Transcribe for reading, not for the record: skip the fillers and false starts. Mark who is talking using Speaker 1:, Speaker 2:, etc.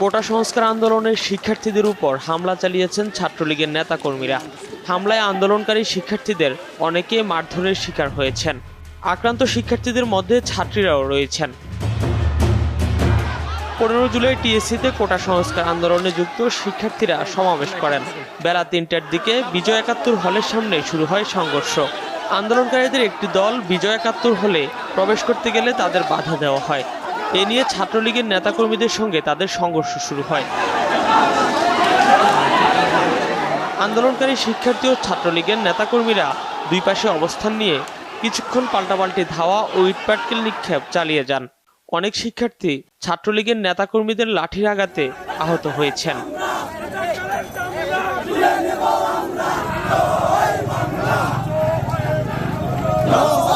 Speaker 1: কোটা সংস্কার আন্দোলনের শিক্ষার্থীদের উপর হামলা চালিয়েছেন ছাত্রলীগের নেতাকর্মীরা। হামলায় আন্দোলনকারী শিক্ষার্থীদের অনেকে মারধরের শিকার হয়েছেন। আক্রান্ত শিক্ষার্থীদের মধ্যে ছাত্রীরাও রয়েছেন। 15 জুলাই টিএসসিতে কোটা সংস্কার আন্দোলনে যুক্ত শিক্ষার্থীরা সমাবেশ করেন। বেলা 3টার দিকে বিজয় একাত্তর হলের সামনে শুরু হয় সংঘর্ষ। আন্দোলনকারীদের একটি দল বিজয় একাত্তর হলে প্রবেশ করতে গেলে তাদের বাধা দেওয়া হয়। এ নিয়ে ছাত্রলীগের নেতাকর্মীদের সঙ্গে তাদের সংঘর্ষ শুরু হয়। আন্দোলনকারী শিক্ষার্থী ও ছাত্রলীগের নেতাকর্মীরা দুই পাশে অবস্থান নিয়ে কিছুক্ষণ পাল্টাপাল্টি ধাওয়া ও ইটপাটকেল নিক্ষেপ চালিয়ে যান। অনেক শিক্ষার্থী ছাত্রলীগের নেতাকর্মীদের লাঠির আঘাতে আহত হয়েছেন।
Speaker 2: No!